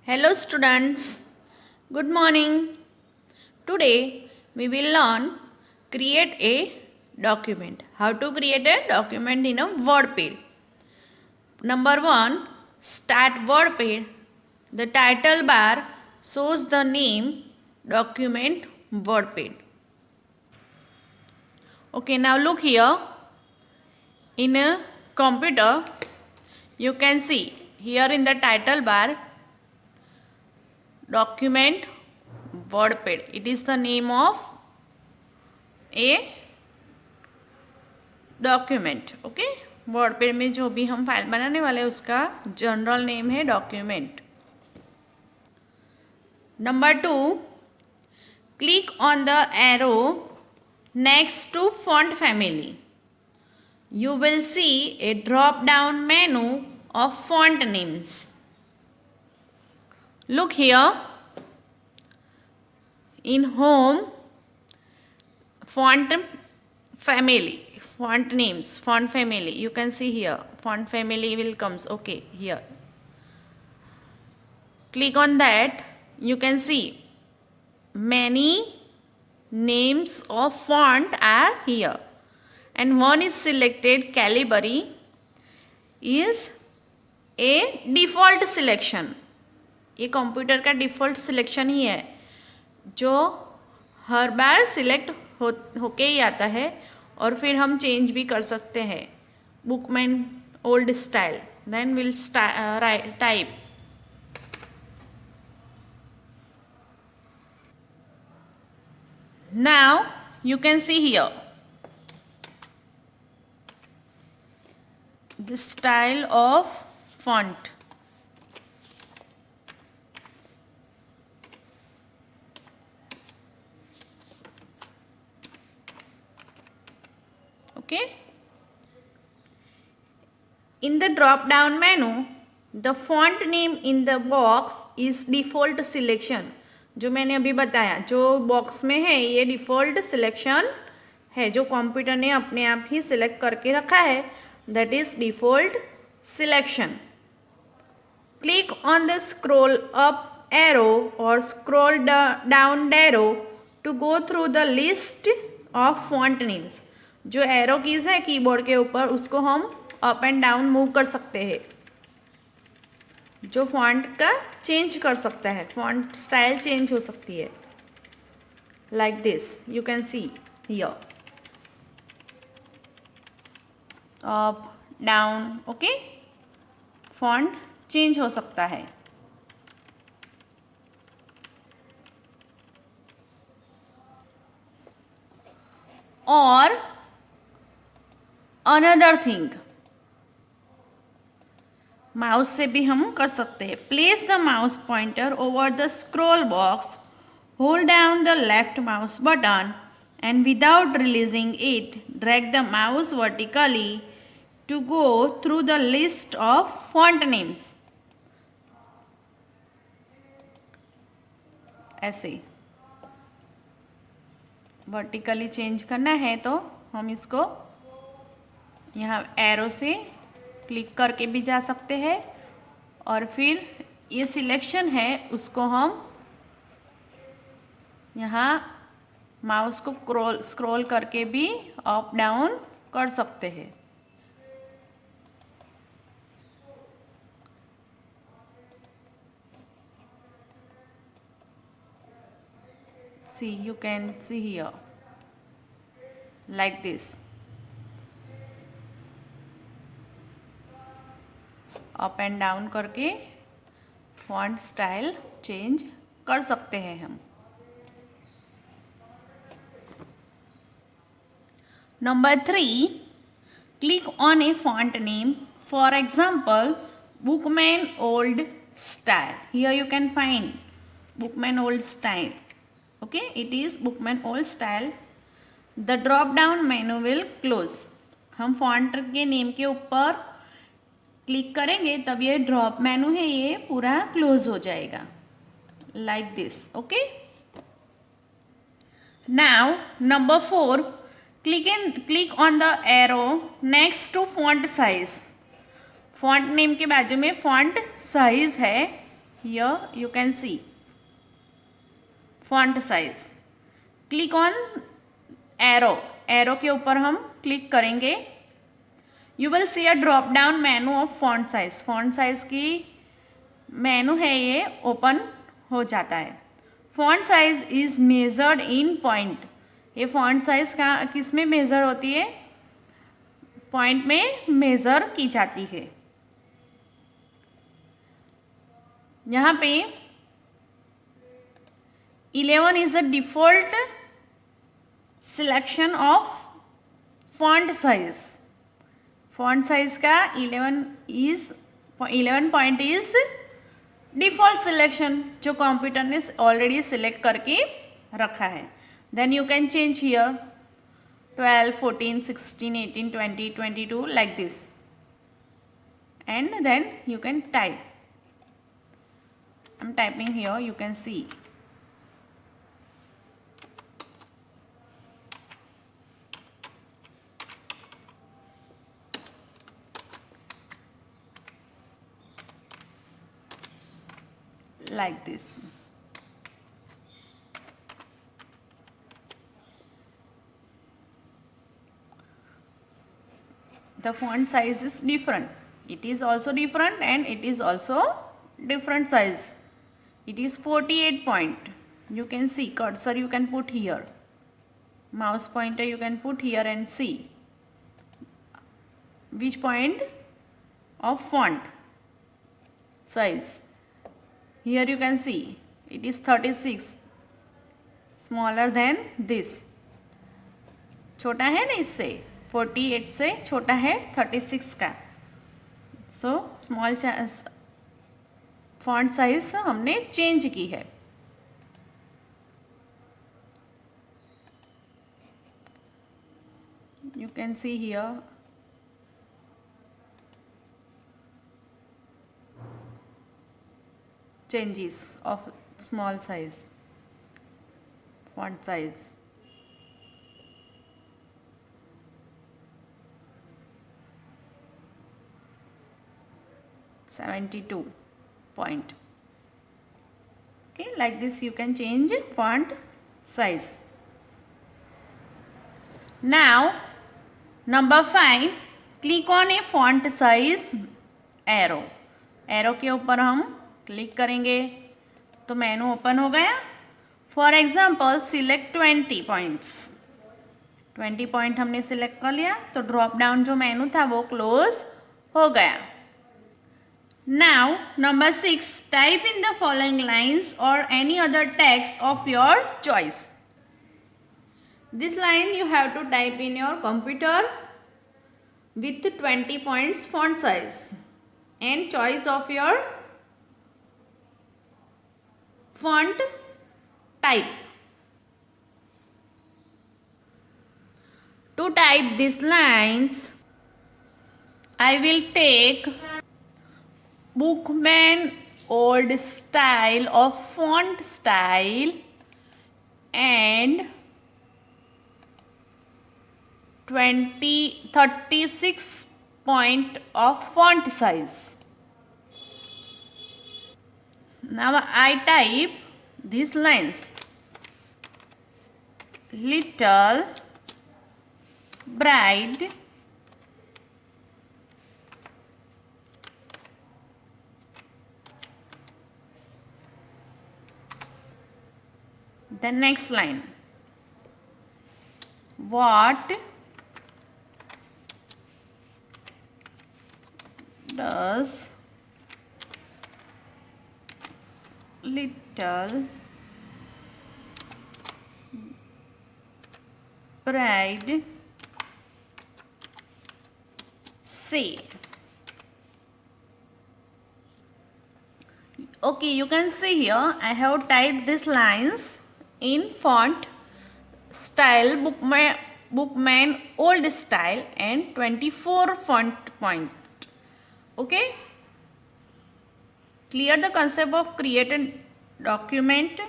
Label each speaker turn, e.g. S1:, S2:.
S1: Hello students, good morning. Today we will learn create a document. How to create a document in a WordPad. Number 1, start WordPad. The title bar shows the name document WordPad. Okay, now look here. In a computer you can see here in the title bar document WordPad. It is the name of a document. Okay, WordPad में जो भी हम file बनाने वाले हैं उसका general name है document. Number 2, click on the arrow next to font family. You will see a drop down menu of font names. Look here in home font family, font names, font family. You can see here font family will comes. Okay, here click on that. You can see many names of font are here. And one is selected. Calibri is a default selection. ये computer का default selection ही है जो हर बार select होके ही आता है और फिर हम चेंज भी कर सकते हैं. Bookman Old Style. Then will type. Now you can see here the style of font. Okay, in the drop down menu the font name in the box is default selection. जो मैंने अभी बताया जो box में है ये default selection है जो कंप्यूटर ने अपने आप ही सिलेक्ट करके रखा है. That is default selection. Click on the scroll up arrow or scroll down arrow to go through the list of font names. जो एरो कीज है कीबोर्ड के ऊपर उसको हम अप एंड डाउन मूव कर सकते हैं जो फॉन्ट का चेंज कर सकता है. फॉन्ट स्टाइल चेंज हो सकती है like this. You can see here up down. Okay, font change हो सकता है. और अनदर थिंग माउस से भी हम कर सकते हैं. Place the mouse pointer over the scroll box, hold down the left mouse button and without releasing it drag the mouse vertically to go through the list of font names. ऐसे vertically change करना है तो हम इसको यहाँ arrow से click करके भी जा सकते हैं और फिर ये सिलेक्शन है उसको हम यहाँ माउस को स्क्रॉल करके भी अप डाउन कर सकते हैं. See, you can see here like this. Up and down करके फॉन्ट स्टाइल चेंज कर सकते हैं हम. Number 3, click on a font name. For example, Bookman Old Style. Here you can find Bookman Old Style. Okay, it is Bookman Old Style. The drop down menu will close. हम font के name के ऊपर click करेंगे तब ये drop मेनू है ये पूरा क्लोज हो जाएगा like this. Okay, now number 4, click on the arrow next to font size. Font name के बाजू में फॉन्ट साइज है here you can see font size. Click on arrow. Arrow के ऊपर हम क्लिक करेंगे. You will see a drop down menu of font size. Font size की मेनू है ये, ओपन हो जाता है. Font size is measured in point. ये font size का किस में मेज़र होती है? पॉइंट में मेज़र की जाती है. यहाँ पे 11 is a default selection of font size. Font size का 11 point is default selection जो कंप्यूटर ने ऑलरेडी सिलेक्ट करके रखा है. Then you can change here 12, 14, 16, 18, 20, 22 like this, and then you can type. I'm typing here, you can see. Like this. The font size is different. It is also different and it is also different size. It is 48 point. You can see cursor you can put here. Mouse pointer you can put here and see which point of font size. Here you can see it is 36, smaller than this. छोटा है ना इससे, 48 से छोटा है 36 का. So small font size हमने change की है. You can see here changes of small size, font size. (72 point). Okay, like this you can change font size. Now number 5, click on a font size arrow. Arrow के ऊपर हम click करेंगे तो मेनू open हो गया. For example select 20 points. 20 point हमने select कर लिया तो ड्रॉप डाउन जो मेनू था वो क्लोज हो गया. Now number 6, type in the following lines और any other text of your choice. This line you have to type in your computer with 20 points font size and choice of your font type. To type these lines, I will take Bookman old style of font style and 36 point of font size. Now I type these lines: little bride, the next line, what does little bride say? Okay, you can see here I have typed these lines in font style Bookman old style and 24 font point. Okay, clear the concept of create a document